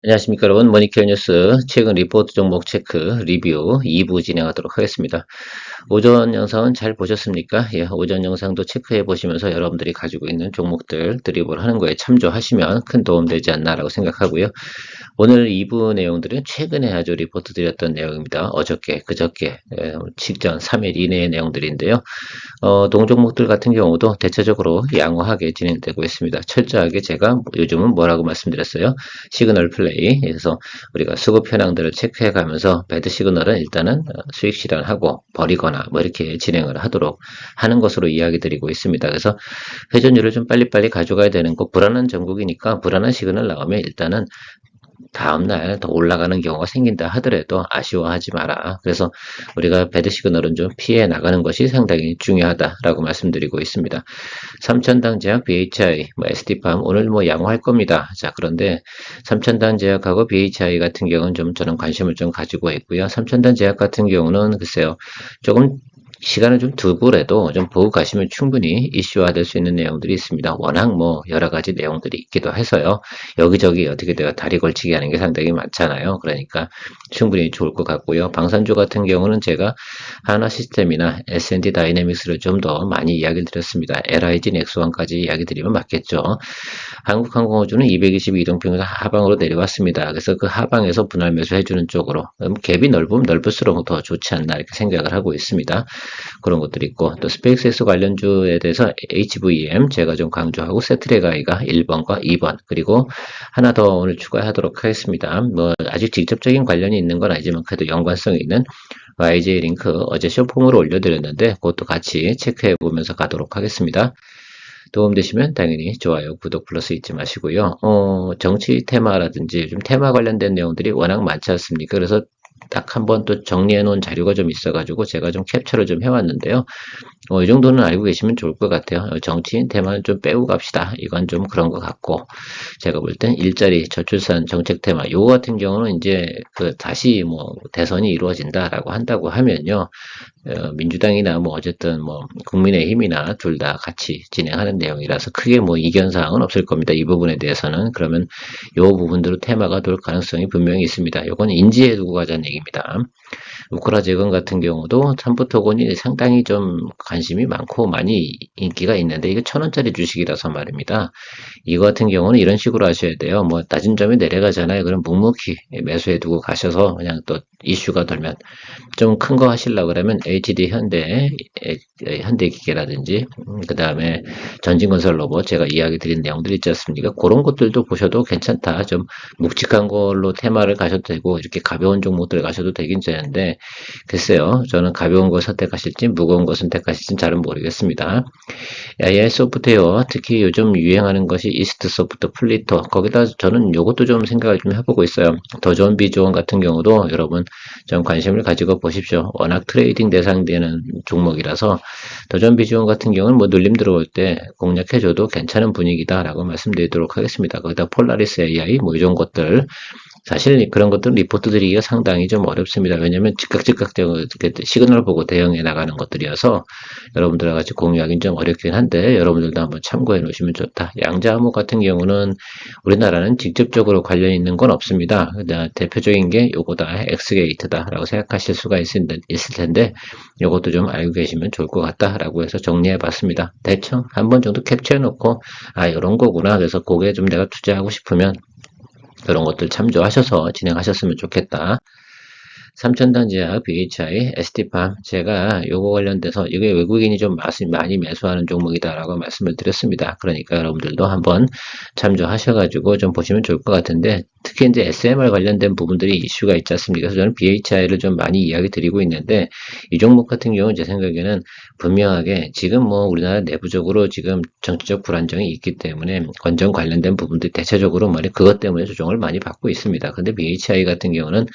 안녕하십니까 여러분. 머니케어 뉴스 최근 리포트 종목 체크 리뷰 2부 진행하도록 하겠습니다. 오전 영상은 잘 보셨습니까? 예, 오전 영상도 체크해 보시면서 여러분들이 가지고 있는 종목들 드리블 하는 거에 참조하시면 큰 도움 되지 않나라고 생각하고요. 오늘 2부 내용들은 최근에 아주 리포트 드렸던 내용입니다. 어저께, 그저께, 직전 3일 이내의 내용들인데요. 동종목들 같은 경우도 대체적으로 양호하게 진행되고 있습니다. 철저하게 제가 요즘은 뭐라고 말씀드렸어요? 시그널 플레이. 그래서 우리가 수급 현황들을 체크해 가면서 배드 시그널은 일단은 수익 실현하고 버리거나 뭐 이렇게 진행을 하도록 하는 것으로 이야기 드리고 있습니다. 그래서 회전율을 좀 빨리빨리 가져가야 되는 거 불안한 종목이니까 불안한 시그널 나오면 일단은 다음날 더 올라가는 경우가 생긴다 하더라도 아쉬워하지 마라. 그래서 우리가 배드 시그널은 좀 피해 나가는 것이 상당히 중요하다라고 말씀드리고 있습니다. 3천당 제약, BHI, SD팜 오늘 양호할 겁니다. 자, 그런데 3천단 제약하고 BHI 같은 경우는 좀 저는 관심을 좀 가지고 있고요. 3천단 제약 같은 경우는 글쎄요. 조금 시간을 좀 두고라도 좀 보고 가시면 충분히 이슈화될 수 있는 내용들이 있습니다. 워낙 여러 가지 내용들이 있기도 해서요. 여기저기 어떻게 내가 다리 걸치기 하는 게 상당히 많잖아요. 그러니까 충분히 좋을 것 같고요. 방산주 같은 경우는 제가 하나 시스템이나 S&D 다이내믹스를 좀 더 많이 이야기를 드렸습니다. LIG 넥스원까지 이야기 드리면 맞겠죠. 한국항공우주는 220 이동평균 하방으로 내려왔습니다. 그래서 그 하방에서 분할 매수해주는 쪽으로 갭이 넓으면 넓을수록 더 좋지 않나 이렇게 생각을 하고 있습니다. 그런 것들이 있고 또 스페이스X 관련주에 대해서 HVM 제가 좀 강조하고 세트레가이가 1번과 2번 그리고 하나 더 오늘 추가하도록 하겠습니다. 아직 직접적인 관련이 있는 건 아니지만 그래도 연관성이 있는 YJ 링크 어제 쇼폼으로 올려드렸는데 그것도 같이 체크해 보면서 가도록 하겠습니다. 도움되시면 당연히 좋아요, 구독 플러스 잊지 마시고요. 정치 테마라든지 요즘 테마 관련된 내용들이 워낙 많지 않습니까? 그래서 딱 한번 또 정리해 놓은 자료가 좀 있어가지고 제가 좀 캡처를 좀 해왔는데요. 이 정도는 알고 계시면 좋을 것 같아요. 정치인 테마는 좀 빼고 갑시다. 이건 좀 그런 것 같고, 제가 볼 땐 일자리, 저출산 정책 테마, 요거 같은 경우는 이제 다시 대선이 이루어진다라고 한다고 하면요. 민주당이나 어쨌든 국민의힘이나 둘 다 같이 진행하는 내용이라서 크게 이견 사항은 없을 겁니다. 이 부분에 대해서는. 그러면 요 부분대로 테마가 돌 가능성이 분명히 있습니다. 요건 인지해 두고 가자는 얘기입니다. 우크라 재건 같은 경우도 삼부토건이 상당히 좀 관심이 많고 많이 인기가 있는데 이게 1,000원짜리 주식이라서 말입니다. 이거 같은 경우는 이런 식으로 하셔야 돼요. 낮은 점이 내려가잖아요. 그럼 묵묵히 매수해 두고 가셔서 그냥 또 이슈가 돌면 좀 큰 거 하시려고 그러면 HD 현대기계라든지 그 다음에 전진건설 로봇 제가 이야기 드린 내용들 있지 않습니까? 그런 것들도 보셔도 괜찮다. 좀 묵직한 걸로 테마를 가셔도 되고 이렇게 가벼운 종목들 가셔도 되긴 되는데 글쎄요. 저는 가벼운 거 선택하실지 무거운 거 선택하실지 잘은 모르겠습니다. AI 소프트웨어 특히 요즘 유행하는 것이 이스트 소프트 플리터 거기다 저는 요것도 좀 생각을 좀 해보고 있어요. 더 좋은 비조원 같은 경우도 여러분 좀 관심을 가지고 보십시오. 워낙 트레이딩 대상되는 종목이라서 더 좋은 비조원 같은 경우는 눌림 들어올 때 공략해줘도 괜찮은 분위기다라고 말씀드리도록 하겠습니다. 거기다 폴라리스 AI 이런 것들 사실 그런 것들은 리포트 드리기가 상당히 좀 어렵습니다. 왜냐하면 즉각 시그널 보고 대응해 나가는 것들이어서 여러분들과 같이 공유하기는 좀 어렵긴 한데 여러분들도 한번 참고해 놓으시면 좋다. 양자암호 같은 경우는 우리나라는 직접적으로 관련 있는 건 없습니다. 대표적인 게 요거다, 엑스게이트다라고 생각하실 수가 있을 텐데 요것도 좀 알고 계시면 좋을 것 같다라고 해서 정리해 봤습니다. 대충 한 번 정도 캡처해 놓고 이런 거구나. 그래서 거기에 좀 내가 투자하고 싶으면 그런 것들 참조하셔서 진행하셨으면 좋겠다. 삼천단지와 BHI, ST팜 제가 요거 관련돼서 이게 외국인이 좀 많이 매수하는 종목이다라고 말씀을 드렸습니다. 그러니까 여러분들도 한번 참조하셔가지고 좀 보시면 좋을 것 같은데 특히 이제 SMR 관련된 부분들이 이슈가 있지 않습니까? 그래서 저는 BHI를 좀 많이 이야기 드리고 있는데 이 종목 같은 경우는 제 생각에는 분명하게 지금 우리나라 내부적으로 지금 정치적 불안정이 있기 때문에 건전 관련된 부분들이 대체적으로 그것 때문에 조정을 많이 받고 있습니다. 근데 BHI 같은 경우는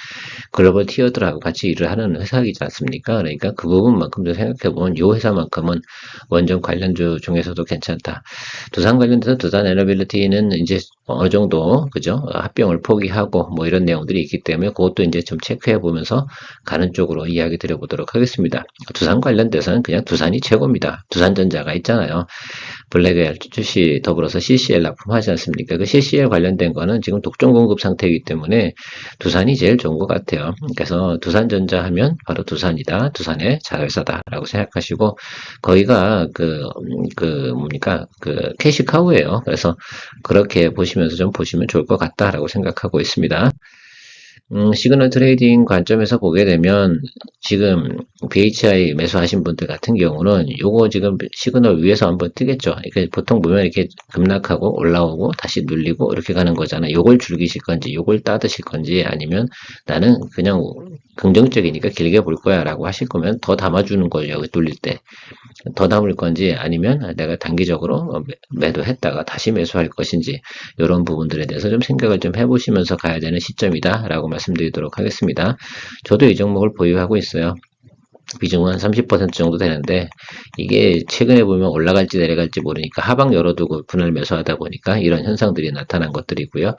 글로벌 티어 펀드들하고 같이 일을 하는 회사이지 않습니까? 그러니까 그 부분만큼도 생각해보면 이 회사만큼은 원전 관련주 중에서도 괜찮다. 두산 관련돼서 두산 에너빌리티는 이제 어느 정도 그죠? 합병을 포기하고 뭐 이런 내용들이 있기 때문에 그것도 이제 좀 체크해 보면서 가는 쪽으로 이야기 드려보도록 하겠습니다. 두산 관련돼서는 그냥 두산이 최고입니다. 두산전자가 있잖아요. 블랙엘 출시 더불어서 CCL 납품하지 않습니까? 그 CCL 관련된 거는 지금 독점 공급 상태이기 때문에 두산이 제일 좋은 것 같아요. 그래서 두산전자 하면 바로 두산이다. 두산의 자회사다라고 생각하시고 거기가 뭡니까? 그 캐시카우예요. 그래서 그렇게 보시면서 좀 보시면 좋을 것 같다라고 생각하고 있습니다. 시그널 트레이딩 관점에서 보게 되면 지금 BHI 매수하신 분들 같은 경우는 요거 지금 시그널 위에서 한번 뜨겠죠. 이렇게 보통 보면 이렇게 급락하고 올라오고 다시 눌리고 이렇게 가는 거잖아요. 요걸 즐기실 건지 요걸 따드실 건지 아니면 나는 그냥 긍정적이니까 길게 볼 거야 라고 하실 거면 더 담아주는 거죠. 여기 뚫릴 때. 더 담을 건지 아니면 내가 단기적으로 매도했다가 다시 매수할 것인지 이런 부분들에 대해서 좀 생각을 좀 해보시면서 가야 되는 시점이다 라고 말씀드리도록 하겠습니다. 저도 이 종목을 보유하고 있어요. 비중은 한 30% 정도 되는데 이게 최근에 보면 올라갈지 내려갈지 모르니까 하방 열어두고 분할 매수하다 보니까 이런 현상들이 나타난 것들이고요.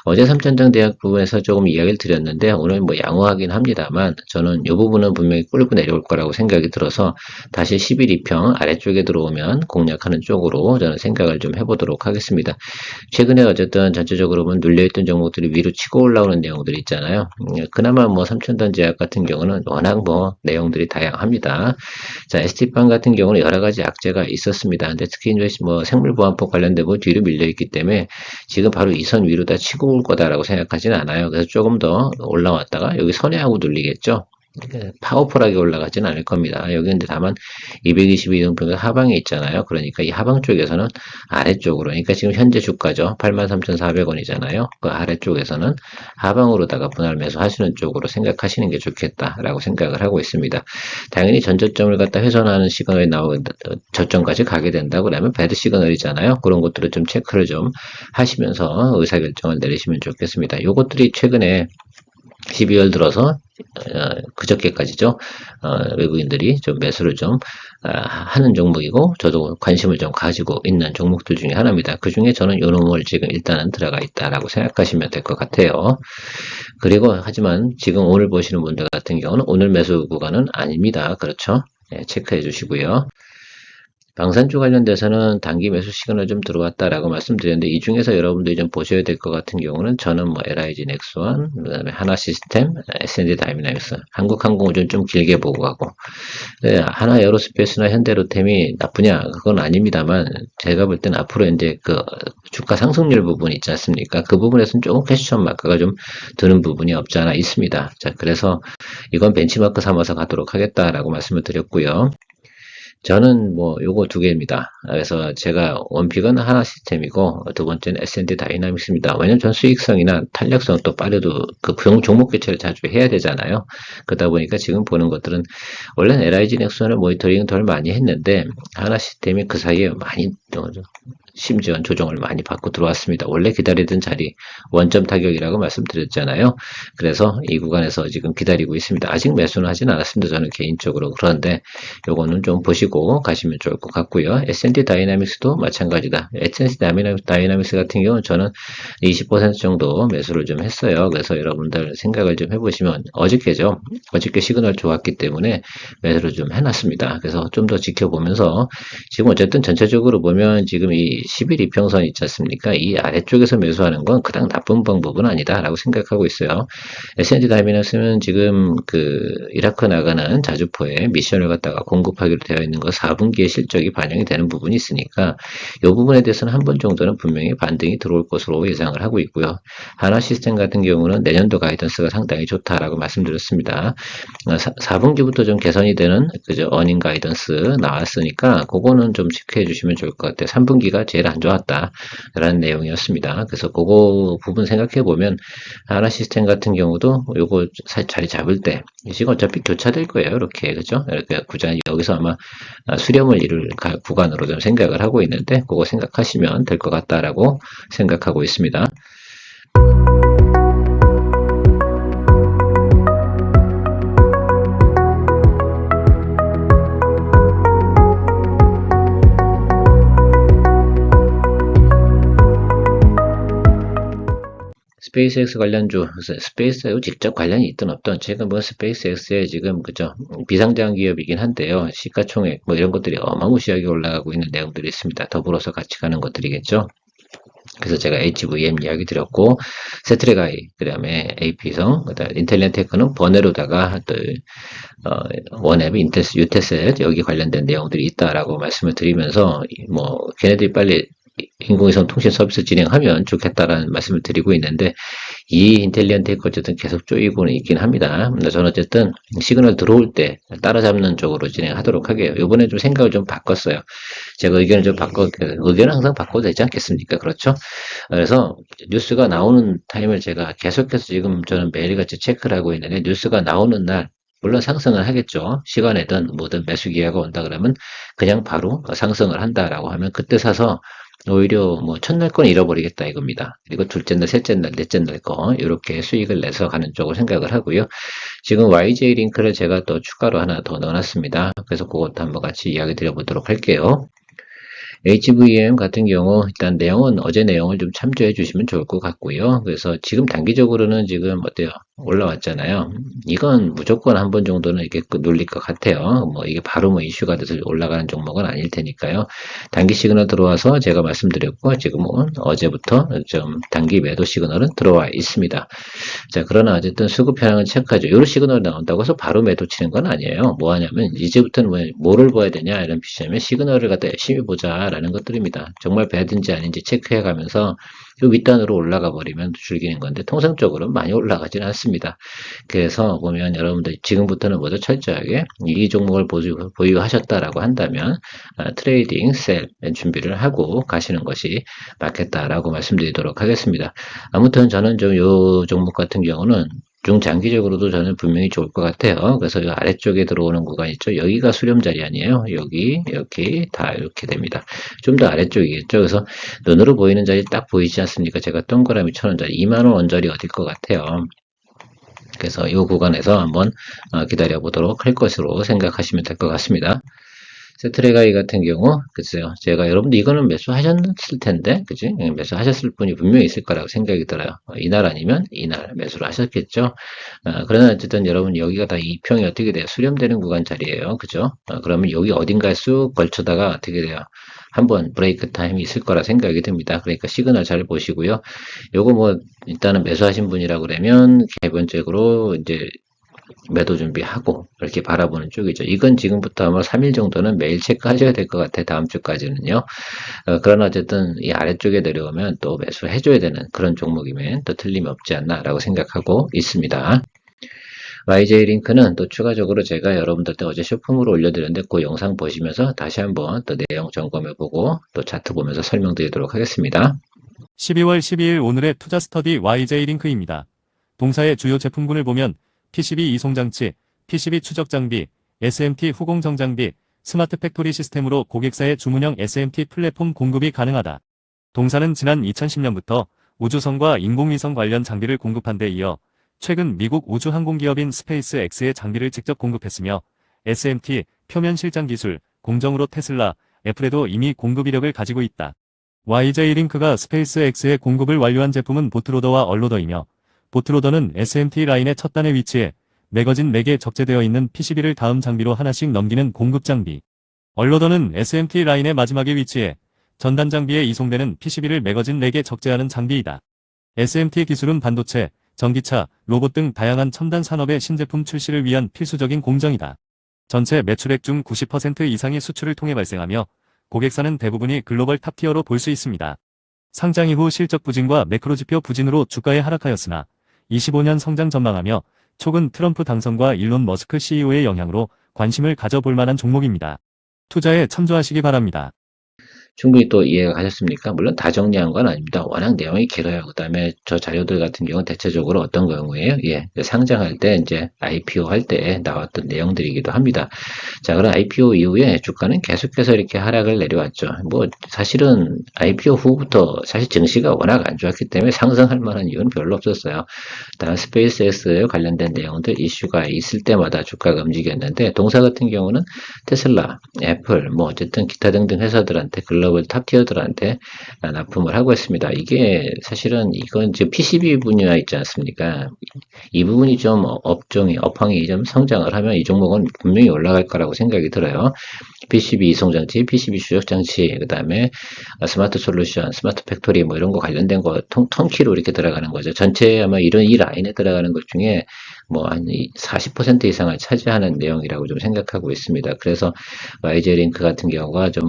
어제 삼천장 대학 부분에서 조금 이야기를 드렸는데 오늘 뭐 양호하긴 합니다만 저는 이 부분은 분명히 끌고 내려올 거라고 생각이 들어서 다시 11이평 아래쪽에 들어오면 공략하는 쪽으로 저는 생각을 좀 해보도록 하겠습니다. 최근에 어쨌든 전체적으로 보면 눌려있던 종목들이 위로 치고 올라오는 내용들이 있잖아요. 그나마 뭐 삼천단 제약 같은 경우는 워낙 뭐 내용들이 다양합니다. 자, ST팜 같은 경우는 여러 가지 악재가 있었습니다. 근데 특히 이제 뭐 생물보안법 관련되고 뒤로 밀려있기 때문에 지금 바로 이 선 위로 다 치고 올 거다라고 생각하지는 않아요. 그래서 조금 더 올라왔다가 여기 선회하고 눌리겠죠. 파워풀하게 올라가지는 않을 겁니다. 여기 근데 다만 222등평선 하방에 있잖아요. 그러니까 이 하방 쪽에서는 아래쪽으로, 그러니까 지금 현재 주가죠. 83,400원이잖아요. 그 아래쪽에서는 하방으로다가 분할 매수하시는 쪽으로 생각하시는 게 좋겠다라고 생각을 하고 있습니다. 당연히 전저점을 갖다 훼손하는 시그널이 저점까지 가게 된다 그러면 배드 시그널이잖아요. 그런 것들을 좀 체크를 좀 하시면서 의사결정을 내리시면 좋겠습니다. 요것들이 최근에 12월 들어서 그저께까지죠. 외국인들이 좀 매수를 좀 하는 종목이고 저도 관심을 좀 가지고 있는 종목들 중에 하나입니다. 그 중에 저는 요 놈을 지금 일단은 들어가 있다라고 생각하시면 될 것 같아요. 그리고 하지만 지금 오늘 보시는 분들 같은 경우는 오늘 매수 구간은 아닙니다. 그렇죠? 네, 체크해 주시고요. 방산주 관련돼서는 단기 매수 시그널 좀 들어왔다라고 말씀드렸는데 이 중에서 여러분들이 좀 보셔야 될 것 같은 경우는 저는 뭐 LIG 넥스원, 그다음에 하나시스템, S&D 다이나믹스, 한국항공우주는 좀 길게 보고 가고 하나 에어로스페이스나 현대로템이 나쁘냐 그건 아닙니다만 제가 볼 때는 앞으로 이제 그 주가 상승률 부분 있지 않습니까? 그 부분에서는 조금 퀘스천 마크가 좀 드는 부분이 없지 않아 있습니다. 자, 그래서 이건 벤치마크 삼아서 가도록 하겠다라고 말씀을 드렸고요. 저는 뭐 요거 두 개입니다. 그래서 제가 원픽은 하나 시스템이고 두 번째는 S&D 다이나믹스입니다. 왜냐면 전 수익성이나 탄력성 또 빠르도 그 종목 교체를 자주 해야 되잖아요. 그러다 보니까 지금 보는 것들은 원래는 LIG 넥슨을 모니터링 덜 많이 했는데 하나 시스템이 그 사이에 많이 심지어 조정을 많이 받고 들어왔습니다. 원래 기다리던 자리 원점 타격이라고 말씀드렸잖아요. 그래서 이 구간에서 지금 기다리고 있습니다. 아직 매수는 하진 않았습니다. 저는 개인적으로. 그런데 요거는 좀 보시고 가시면 좋을 것 같고요. S&D 다이나믹스도 마찬가지다. S&D 다이나믹스 같은 경우는 저는 20% 정도 매수를 좀 했어요. 그래서 여러분들 생각을 좀 해보시면 어저께죠. 어저께 시그널 좋았기 때문에 매수를 좀 해놨습니다. 그래서 좀 더 지켜보면서 지금 어쨌든 전체적으로 보면 지금 이 11이평선 있지 않습니까? 이 아래쪽에서 매수하는 건 그닥 나쁜 방법은 아니다라고 생각하고 있어요. S&G 다이나믹스는 지금 그 이라크 나가는 자주포에 미션을 갖다가 공급하기로 되어 있는 거 4분기에 실적이 반영이 되는 부분이 있으니까 이 부분에 대해서는 한 번 정도는 분명히 반등이 들어올 것으로 예상을 하고 있고요. 하나 시스템 같은 경우는 내년도 가이던스가 상당히 좋다라고 말씀드렸습니다. 4분기부터 좀 개선이 되는 그죠 어닝 가이던스 나왔으니까 그거는 좀 체크해 주시면 좋을 것 같아요. 3분기가 제일 안 좋았다라는 내용이었습니다. 그래서 그거 부분 생각해 보면 하나 시스템 같은 경우도 요거 자리 잡을 때 지금 어차피 교차될 거예요. 이렇게 그죠? 이렇게 구간 여기서 아마 수렴을 이룰 구간으로 좀 생각을 하고 있는데 그거 생각하시면 될 것 같다라고 생각하고 있습니다. 스페이스X 관련주, 스페이스하고 직접 관련이 있든 없든 지금 뭐 스페이스X의 지금 그죠 비상장 기업이긴 한데요. 시가총액 뭐 이런 것들이 어마무시하게 올라가고 있는 내용들이 있습니다. 더불어서 같이 가는 것들이겠죠. 그래서 제가 HVM 이야기 드렸고, 세트레가이, 그 다음에 AP성, 그 다음에 인텔리테크는 번외로다가 또, 원앱, 유테셋, 여기 관련된 내용들이 있다라고 말씀을 드리면서, 뭐, 걔네들이 빨리 인공위성 통신 서비스 진행하면 좋겠다라는 말씀을 드리고 있는데, 이 인텔리언 테이크 어쨌든 계속 쪼이고는 있긴 합니다. 근데 저는 어쨌든 시그널 들어올 때 따라잡는 쪽으로 진행하도록 하게요. 이번에 좀 생각을 좀 바꿨어요. 제가 의견을 좀 의견은 항상 바꿔도 되지 않겠습니까? 그렇죠? 그래서 뉴스가 나오는 타임을 제가 계속해서 지금 저는 매일같이 체크를 하고 있는데 뉴스가 나오는 날 물론 상승을 하겠죠. 시간에든 뭐든 매수 기회가 온다 그러면 그냥 바로 상승을 한다라고 하면 그때 사서 오히려 뭐 첫날 건 잃어버리겠다 이겁니다. 그리고 둘째 날, 셋째 날, 넷째 날 거 이렇게 수익을 내서 가는 쪽을 생각을 하고요. 지금 YJ 링크를 제가 또 추가로 하나 더 넣어놨습니다. 그래서 그것도 한번 같이 이야기 드려보도록 할게요. HVM 같은 경우 일단 내용은 어제 내용을 좀 참조해 주시면 좋을 것 같고요. 그래서 지금 단기적으로는 지금 어때요? 올라왔잖아요. 이건 무조건 한 번 정도는 이렇게 눌릴 것 같아요. 뭐 이게 바로 뭐 이슈가 돼서 올라가는 종목은 아닐 테니까요. 단기 시그널 들어와서 제가 말씀드렸고 지금은 어제부터 좀 단기 매도 시그널은 들어와 있습니다. 자, 그러나 어쨌든 수급 현황을 체크하죠. 이런 시그널 나온다고 해서 바로 매도 치는 건 아니에요. 뭐 하냐면 이제부터는 뭐를 봐야 되냐 이런 표시냐면 시그널을 갖다 열심히 보자라는 것들입니다. 정말 배든지 아닌지 체크해 가면서 요 윗단으로 올라가 버리면 즐기는 건데 통상적으로 많이 올라가지는 않습니다. 그래서 보면 여러분들 지금부터는 먼저 철저하게 이 종목을 보유하셨다라고 한다면 트레이딩 셀 준비를 하고 가시는 것이 맞겠다라고 말씀드리도록 하겠습니다. 아무튼 저는 좀 요 종목 같은 경우는 중장기적으로도 저는 분명히 좋을 것 같아요. 그래서 이 아래쪽에 들어오는 구간 있죠. 여기가 수렴 자리 아니에요. 여기, 이렇게 다 이렇게 됩니다. 좀 더 아래쪽이겠죠. 그래서 눈으로 보이는 자리 딱 보이지 않습니까? 제가 동그라미 쳐놓은 자리 2만원 원자리 어딜 것 같아요. 그래서 이 구간에서 한번 기다려 보도록 할 것으로 생각하시면 될 것 같습니다. 세트레가이 같은 경우, 글쎄요. 제가 여러분들 이거는 매수하셨을 텐데, 그지? 매수하셨을 분이 분명히 있을 거라고 생각이 들어요. 이날 아니면 이날 매수를 하셨겠죠? 그러나 어쨌든 여러분 여기가 다 이평이 어떻게 돼요? 수렴되는 구간 자리예요. 그죠? 그러면 여기 어딘가에 쑥 걸쳐다가 어떻게 돼요? 한번 브레이크 타임이 있을 거라 생각이 듭니다. 그러니까 시그널 잘 보시고요. 요거 뭐, 일단은 매수하신 분이라고 그러면, 기본적으로 이제 매도 준비하고 이렇게 바라보는 쪽이죠. 이건 지금부터 아마 3일 정도는 매일 체크하셔야 될 것 같아요. 다음 주까지는요. 그러나 어쨌든 이 아래쪽에 내려오면 또 매수해줘야 되는 그런 종목이면 또 틀림이 없지 않나라고 생각하고 있습니다. YJ 링크는 또 추가적으로 제가 여러분들한테 어제 쇼핑으로 올려드렸는데 그 영상 보시면서 다시 한번 또 내용 점검해보고 또 차트 보면서 설명드리도록 하겠습니다. 12월 12일 오늘의 투자 스터디 YJ 링크입니다. 동사의 주요 제품군을 보면 PCB 이송장치, PCB 추적 장비, SMT 후공 정장비, 스마트 팩토리 시스템으로 고객사의 주문형 SMT 플랫폼 공급이 가능하다. 동사는 지난 2010년부터 우주선과 인공위성 관련 장비를 공급한 데 이어 최근 미국 우주항공기업인 스페이스X의 장비를 직접 공급했으며 SMT, 표면 실장 기술, 공정으로 테슬라, 애플에도 이미 공급 이력을 가지고 있다. YJ-링크가 스페이스X의 공급을 완료한 제품은 보트로더와 얼로더이며 보트로더는 SMT 라인의 첫 단에 위치해 매거진 4개 적재되어 있는 PCB를 다음 장비로 하나씩 넘기는 공급 장비. 얼로더는 SMT 라인의 마지막에 위치해 전단 장비에 이송되는 PCB를 매거진 4개 적재하는 장비이다. SMT 기술은 반도체, 전기차, 로봇 등 다양한 첨단 산업의 신제품 출시를 위한 필수적인 공정이다. 전체 매출액 중 90% 이상이 수출을 통해 발생하며 고객사는 대부분이 글로벌 탑티어로 볼 수 있습니다. 상장 이후 실적 부진과 매크로지표 부진으로 주가에 하락하였으나 25년 성장 전망하며 최근 트럼프 당선과 일론 머스크 CEO의 영향으로 관심을 가져볼 만한 종목입니다. 투자에 참조하시기 바랍니다. 충분히 또 이해가 가셨습니까? 물론 다 정리한 건 아닙니다. 워낙 내용이 길어요. 그 다음에 저 자료들 같은 경우는 대체적으로 어떤 경우에요? 예, 상장할 때 이제 IPO 할 때 나왔던 내용들이기도 합니다. 자, 그럼 IPO 이후에 주가는 계속해서 이렇게 하락을 내려왔죠. 뭐 사실은 IPO 후부터 사실 증시가 워낙 안 좋았기 때문에 상승할 만한 이유는 별로 없었어요. 다른 스페이스X 관련된 내용들 이슈가 있을 때마다 주가가 움직였는데 동사 같은 경우는 테슬라 애플, 뭐 어쨌든 기타 등등 회사들한테 글로벌 탑티어들한테 납품을 하고 있습니다. 이게 사실은 이건 지금 PCB 분야 있지 않습니까? 이 부분이 좀 업황이 좀 성장을 하면 이 종목은 분명히 올라갈 거라고 생각이 들어요. PCB 이송장치, PCB 주력장치, 그 다음에 스마트 솔루션, 스마트 팩토리 뭐 이런 거 관련된 거 턴키로 이렇게 들어가는 거죠. 전체 아마 이런 이 라인에 들어가는 것 중에 뭐 한 40% 이상을 차지하는 내용이라고 좀 생각하고 있습니다. 그래서 YJ링크 같은 경우가 좀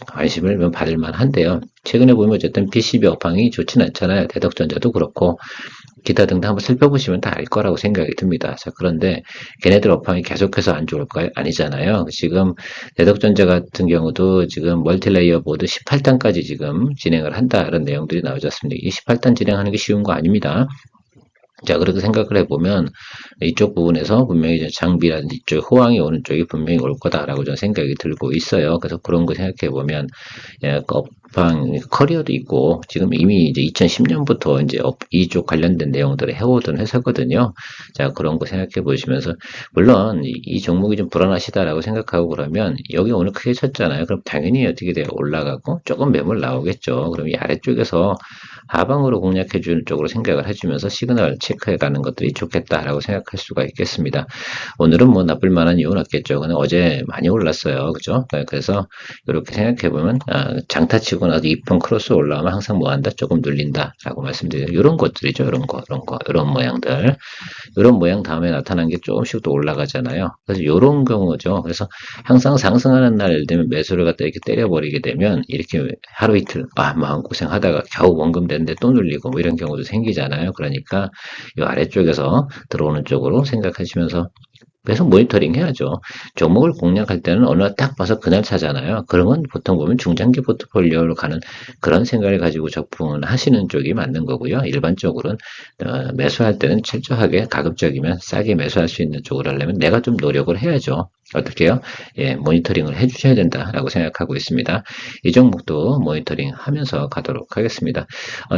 관심을 받을 만한데요. 최근에 보면 어쨌든 PCB 업황이 좋진 않잖아요. 대덕전자도 그렇고 기타 등등 한번 살펴보시면 다 알 거라고 생각이 듭니다. 자, 그런데 걔네들 업황이 계속해서 안 좋을까요? 아니잖아요. 지금 대덕전자 같은 경우도 지금 멀티레이어 보드 18단까지 지금 진행을 한다는 내용들이 나오지 않습니까? 이 18단 진행하는 게 쉬운 거 아닙니다. 자, 그렇게 생각을 해보면 이쪽 부분에서 분명히 이제 장비라든지 이쪽 호황이 오는 쪽이 분명히 올 거다라고 저는 생각이 들고 있어요. 그래서 그런 거 생각해보면 업황 커리어도 있고 지금 이미 이제 2010년부터 이제 이쪽 관련된 내용들을 해오던 회사거든요. 자, 그런 거 생각해 보시면서 물론 이 종목이 좀 불안하시다라고 생각하고 그러면 여기 오늘 크게 쳤잖아요. 그럼 당연히 어떻게 돼요? 올라가고 조금 매물 나오겠죠. 그럼 이 아래쪽에서 하방으로 공략해 주는 쪽으로 생각을 해주면서 시그널 체크해 가는 것들이 좋겠다라고 생각할 수가 있겠습니다. 오늘은 뭐 나쁠 만한 이유는 없겠죠. 근데 어제 많이 올랐어요. 그죠? 그래서 이렇게 생각해 보면 장타 치고 나서 2분 크로스 올라오면 항상 뭐 한다? 조금 눌린다라고 말씀드려요. 이런 것들이죠. 이런 모양들. 이런 모양 다음에 나타난 게 조금씩 또 올라가잖아요. 그래서 이런 경우죠. 그래서 항상 상승하는 날 예를 들면 매수를 갖다 이렇게 때려버리게 되면 이렇게 하루 이틀 마음고생 하다가 겨우 원금 됐는데 또 눌리고 뭐 이런 경우도 생기잖아요. 그러니까 이 아래쪽에서 들어오는 쪽으로 생각하시면서 계속 모니터링 해야죠. 종목을 공략할 때는 어느 날 딱 봐서 그날 사잖아요. 그런 건 보통 보면 중장기 포트폴리오로 가는 그런 생각을 가지고 접근을 하시는 쪽이 맞는 거고요. 일반적으로는 매수할 때는 철저하게 가급적이면 싸게 매수할 수 있는 쪽으로 하려면 내가 좀 노력을 해야죠. 어떻게요? 예, 모니터링을 해주셔야 된다라고 생각하고 있습니다. 이 종목도 모니터링 하면서 가도록 하겠습니다.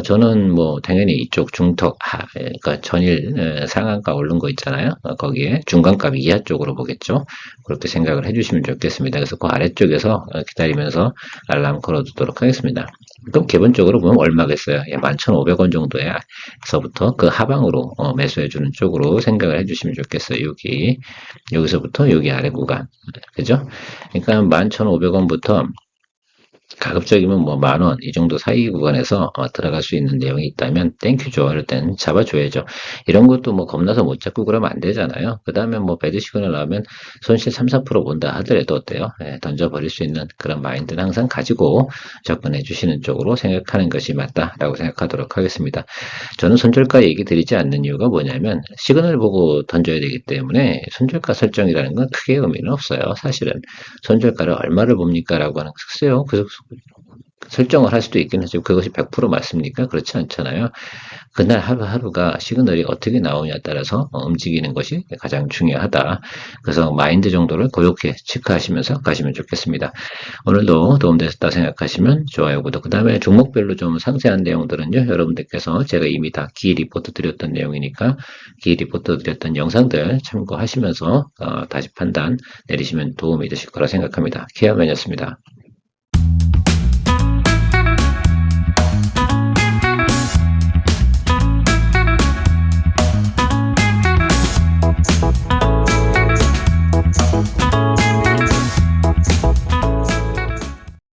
저는 뭐 당연히 이쪽 중턱 그러니까 전일 상한가 오른 거 있잖아요. 거기에 중간값 이하 쪽으로 보겠죠. 그렇게 생각을 해주시면 좋겠습니다. 그래서 그 아래쪽에서 기다리면서 알람 걸어두도록 하겠습니다. 그럼 기본적으로 보면 얼마겠어요? 예, 11,500원 정도에서부터 그 하방으로 매수해주는 쪽으로 생각을 해주시면 좋겠어요. 여기서부터 여기 아래 구간. 그죠? 그러니까 11,500원부터 가급적이면 뭐 10,000원 이 정도 사이 구간에서 들어갈 수 있는 내용이 있다면 땡큐죠. 이럴 땐 잡아줘야죠. 이런 것도 뭐 겁나서 못 잡고 그러면 안 되잖아요. 그 다음에 뭐 배드 시그널 나오면 손실 3, 4% 본다 하더라도 어때요? 예, 던져버릴 수 있는 그런 마인드는 항상 가지고 접근해 주시는 쪽으로 생각하는 것이 맞다라고 생각하도록 하겠습니다. 저는 손절가 얘기 드리지 않는 이유가 뭐냐면 시그널 보고 던져야 되기 때문에 손절가 설정이라는 건 크게 의미는 없어요. 사실은 손절가를 얼마를 봅니까? 라고 하는 글쎄요. 그 설정을 할 수도 있긴 하지만 그것이 100% 맞습니까? 그렇지 않잖아요. 그날 하루하루가 시그널이 어떻게 나오냐에 따라서 움직이는 것이 가장 중요하다. 그래서 마인드 정도를 고렇게 체크하시면서 가시면 좋겠습니다. 오늘도 도움되셨다 생각하시면 좋아요, 구독. 그 다음에 종목별로 좀 상세한 내용들은요. 여러분들께서 제가 이미 다 기 리포트 드렸던 내용이니까 기 리포트 드렸던 영상들 참고하시면서 다시 판단 내리시면 도움이 되실 거라 생각합니다. 케어맨이었습니다.